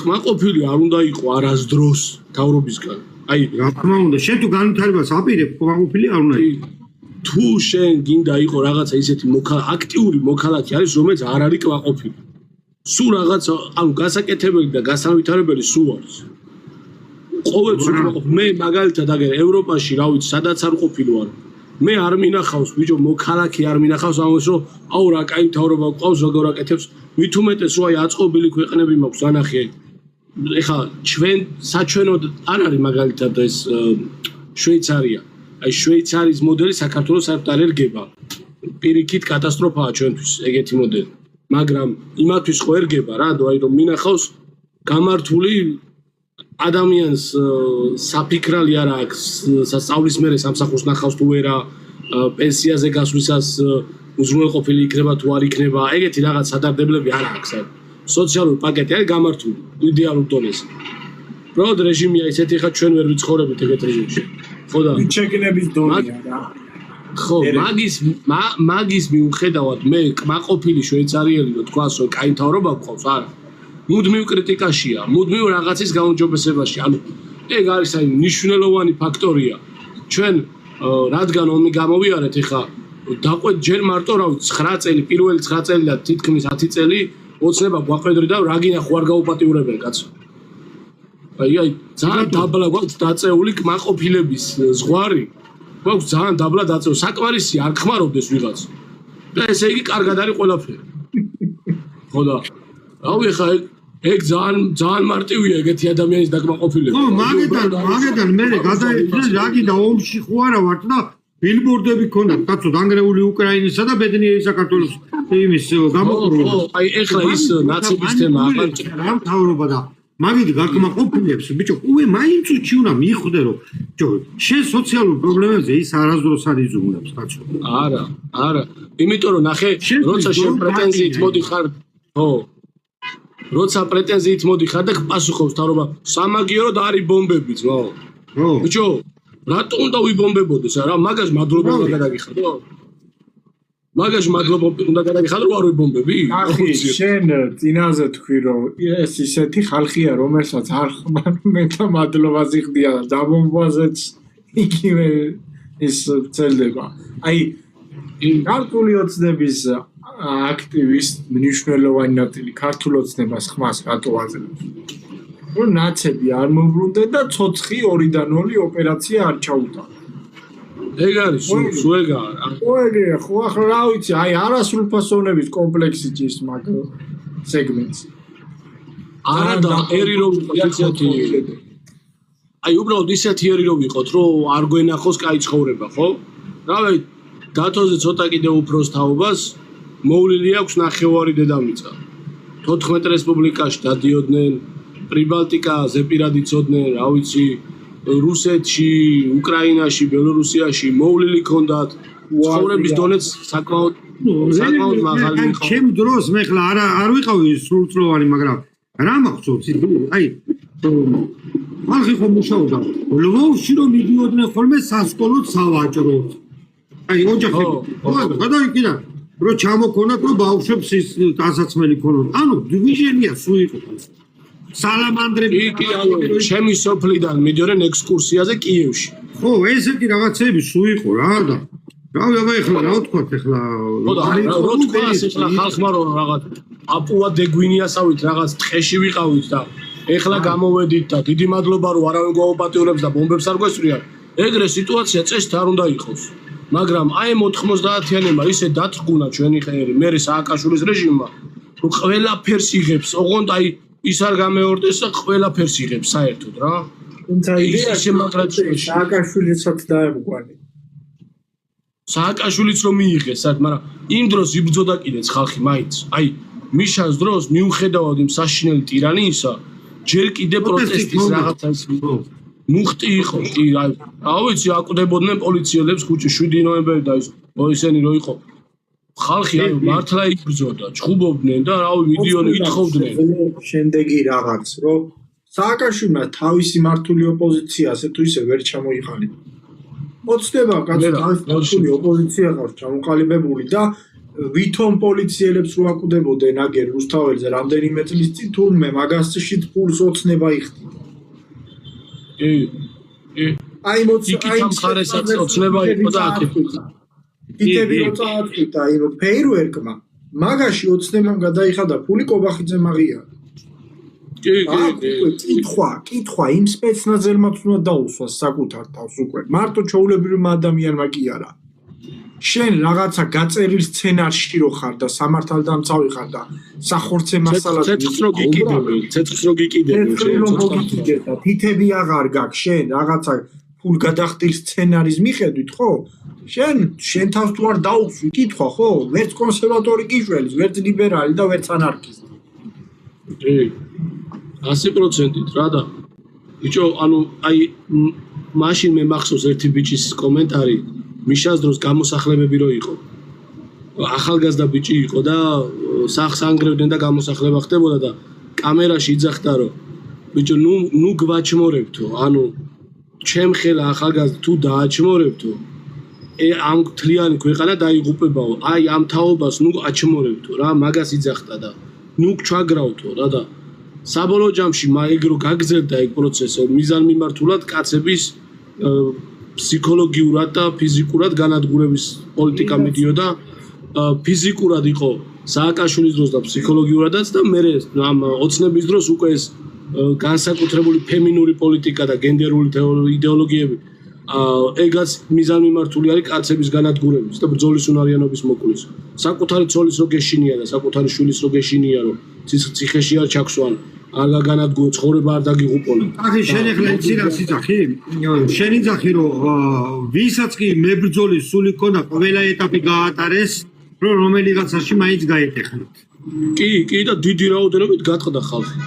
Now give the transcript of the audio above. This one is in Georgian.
კმაყოფილი არ უნდა იყო არასდროს თავრობისგან. აი, რა თქმა უნდა, შენ თუ განვითარებას აპირებ, კმაყოფილი არ უნდა იყო. თუ შენ გინდა იყო რაღაცა ისეთი აქტიური მოქალაქე არის, რომელიც არ არის კმაყოფილი. სულ რაღაცა, ანუ გასაკეთებელი და გასავითარებელი სულ არის. ყოველთვის მე მაგალითად აგერ ევროპაში, რა ვიცი, სადაც არ ყოფილი ვარ. მე არ მინახავს, ბიჭო, მოქალაქე არ მინახავს, ამას რომ აუ რა კაი თავრობა გვყავს, როგორ აკეთებს, მით უმეტეს რომ აი აწყობილი ქვეყნები მაქვს, ანახე. ეხლა ჩვენ საჩვენოდ არ არის მაგალითად ეს შვეიცარია. აი შვეიცარიის მოდელი საქართველოს საერთოდ არ ერგება. პირიქით კატასტროფაა ჩვენთვის ეგეთი მოდელი. მაგრამ იმათვის ხო ერგება რა, აი რომ მინახავს გამართული ადამიანს საფიქრალი არ აქვს სასწავლის მერე სამსახურს ნახავს თუ ვერა პენსიაზე გასვლისას უზრუნველყოფილი იქნება თუ არ იქნება ეგეთი რაღაც სადარდებლები არ აქვს სოციალური პაკეტი არის გამართული იდეალურ დონეზე პროდ რეჟიმია ისეთი ხა ჩვენ ვერ ვიცხოვრებით ეგეთ რეჟიმში ხო და ჩეკინების დონეა რა ხო მაგის მიუხედავად მე კმაყოფილი შვეიცარიელი რო თქვას რომ კაი მთავრობა გვყავს არა მუდმივ კრიტიკაშია, მუდმივ რაღაცის გაუმჯობესებაში. ანუ ეგ არის აი მნიშვნელოვანი ფაქტორია. ჩვენ რადგან ომი გამოვიარეთ, ეხა დაყვეთ ჯერ მარტო რა ვიცი 9 წელი, პირველი 9 წელი და თითქმის 10 წელი ოცნება გვაყვედრი და რა გინახ ვარ გაუპატიურებელ კაცო. აი ძალიან დაბლა გვაქვს დაწეული კმაყოფილების ზღვარი. გვაქვს ძალიან დაბლა დაწეული. საკმარისია არ ხმარობდეს ვიღაც. და ესე იგი კარგად არის ყველაფერი. ხო და რავი ხა ეგ ძალიან მარტივია ეგეთი ადამიანის დაკმაყოფილება. ხო, მაგედან მე გადაიჭრა რაგი და ომში ხო არა ვარ და ბილბორდები ქონდა, კაცო, დანგრეული უკრაინისა და ბედნიერი საქართველოს იმის გამოკრული. ხო, აი ეხლა ის ნაცების თემა აღარ რა მთავრობა და მაგით გაკმაყოფილებს, ბიჭო, უე მაინც უჩი უნდა მიხვდე რომ შენ სოციალურ პრობლემებზე ის არასდროს არ იზრუნებს, კაცო. არა. იმიტომ რომ ნახე, როცა შენ პრეტენზიით მოდიხარ, ხო როცა პრეტენზიით მოდიხარ და პასუხობს თავრობა სამაგიეროდ არის ბომბები ძმაო ხო ბიჭო რატო უნდა ვიბომბებოდეს რა მაგას მადლობა უნდა გადაგიხადო მაგაში მადლობა უნდა გადაგიხადო არ ვიბომბები ახი შენ წინაზე თქვი რომ ეს ისეთი ხალხია რომელსაც არ ხმარ მე და მადლობას იხდია და დაბომბვაზეც იგივე ის წელდება აი ქართული ოცნების აქტივის მნიშვნელოვანი ნაწილი ქართულ ოცნებას ხმას რატო აძლევს? რომ ნაცები არ მოbrunდე და ცოცხი 2-0 ოპერაცია არ ჩაუტარა. ეგ არის სულ ეგაა. ეგრეა ხო ახლა რა ვიცი აი არასრულფასოვნების კომპლექსი ჭის მაგ სეგმენტს. არა და ერი რომ ისეთი აი უბრალოდ ისეთი ერი რომ ვიყოთ რომ არ გვენახოს კაი ცხოვრება ხო? რავი დათოზე ცოტა კიდე უფროს თაობას მოვლილი აქვს ნახევარი დედამიწა. 14 რესპუბლიკაში დადიოდნენ, პრიბალტიკაზე პირად იცოდნენ, რა ვიცი, რუსეთში, უკრაინაში, ბელორუსიაში მოვლილი ქონდათ. ცხოვრების დონეც საკმაოდ მაღალი იყო. ჩემ დროს მე ხლა არ ვიყავი სრულწლოვანი, მაგრამ რა მახსოვს აი ხალხი ხომ მუშაობდა. ლვოვში რომ მიდიოდნენ ხოლმე სასკოლო სავაჭროდ. აი ოჯახი გადაიკიდა რო ჩამოქონათ რომ ბავშვებს ის დასაცმელი ქონოთ. ანუ დივიზიონია სულ იყო. სალამანდრები კი ანუ ჩემი სოფლიდან მიდიოდნენ ექსკურსიაზე კიევში. ხო, ესეთი რაღაცები სულ იყო რა და რავი ეხლა რა ვთქვათ ეხლა რო თქვას ეხლა ხალხმა რომ რაღაც აპუა დეგვინიასავით რაღაც ტყეში ვიყავით და ეხლა გამოვედით და დიდი მადლობა რომ არავინ გვაუპატიურებს და ბომბებს არ გვესვრიან. ეგრე სიტუაცია წესით არ უნდა იყოს. მაგრამ აი 90-იანებმა ისე დათრგუნა ჩვენი ხერი მე სააკაშვილის რეჟიმმა რომ ყველაფერს იღებს ოღონდ აი ის არ გამეორდეს და ყველაფერს იღებს საერთოდ რა თუმცა იდეაში სააკაშვილისაც დაეგვანი სააკაშვილიც რომ მიიღეს საერთოდ მაგრამ იმ დროს იბრძოდა კიდეც ხალხი მაინც აი მიშას დროს მიუხედავად იმ საშინელი ტირანიისა ჯერ კიდე პროტესტის რაღაცა ის მუხტი იყო კი რა ვიცი აკვდებოდნენ პოლიციელებს ქუჩაში 7 ნოემბერი და ის ისენი რო იყო ხალხი აი მართლა იბრძოდა ჭუბობდნენ და რავი მიდიოდნენ ითხოვდნენ შემდეგი რაღაც რომ სააკაშვილმა თავისი მართული ოპოზიცია ასე თუ ისე ვერ ჩამოიყალიბა მოწდება კაცო თავისი მართული ოპოზიცია ყავს ჩამოყალიბებული და ვითომ პოლიციელებს რო აკვდებოდნენ აგერ რუსთაველზე რამდენიმე წლის წინ თურმე მაგას შით ფულს ოცნება იხდიდა. აი იქით მხარესაც ოცნება იყო და აქ იტები რო წააწყვიტა აი ფეირვერკმა მაგაში ოცნებამ გადაიხადა ფული კობახიძემ აღიარა. კითხვა იმ სპეცნაზელმაც უნდა დაუსვას საკუთარ თავს უკვე მარტო ჩაოლებრივმა ადამიანმა კი არა. შენ რაღაცა გაწერილ სცენარში რო ხარ და სამართალდამცავი ხარ და სახორცე მასალას ცეცხლს რო გიკიდები თითები აღარ გაქვს შენ რაღაცა ფულ გადახდილ სცენარის მიხედვით ხო შენ თავს თუ არ დაუსვი კითხვა ხო ვერც კონსერვატორი გიჟველის ვერც ლიბერალი და ვერც ანარქისტი 100%-ით რა და ბიჭო ანუ აი მაშინ მე მახსოვს ერთი ბიჭის კომენტარი მიშას დროს გამოსახლებები რო იყო ახალგაზრდა ბიჭი იყო და სახს ანგრევდნენ და გამოსახლება ხდებოდა და კამერაში იძახდა რომ ბიჭო ნუ გვაჩმორებთო ანუ ჩემ ხელა ახალგაზრდა თუ დააჩმორებთო ამ თლიანი ქვეყანა დაიღუპებაო აი ამ თაობას ნუ აჩმორებთო რა მაგას იძახდა და ნუ ჩაგრავთო რა და საბოლოო ჯამში ეგ რო გაგრძელდა ეგ პროცესი მიზანმიმართულად კაცების ფსიქოლოგიურად და ფიზიკურად განადგურების პოლიტიკა მიდიოდა ფიზიკურად იყო სააკაშვილის დროს და ფსიქოლოგიურადაც და მე ამ ოცნების დროს უკვე ეს განსაკუთრებული ფემინური პოლიტიკა და გენდერული იდეოლოგიები ეგაც მიზანმიმართული არის კაცების განადგურების და ბრძოლის უნარიანობის მოკვლის საკუთარი ცოლის რო გეშინია და საკუთარი შვილის რო გეშინია რომ ციხეში არ ჩაქსვან არ განადგურო ცხოვრება არ დაგიღუპონე. ახი შენ ახლა იცი რა სიძახი? შენ იძახი რომ ვისაც კი მებრძოლის სული ქონდა ყველა ეტაპი გაატარეს, რომ რომელიღაცაში მაინც გაეტეხნათ. კი და დიდი რაოდენობით გატყდა ხალხი.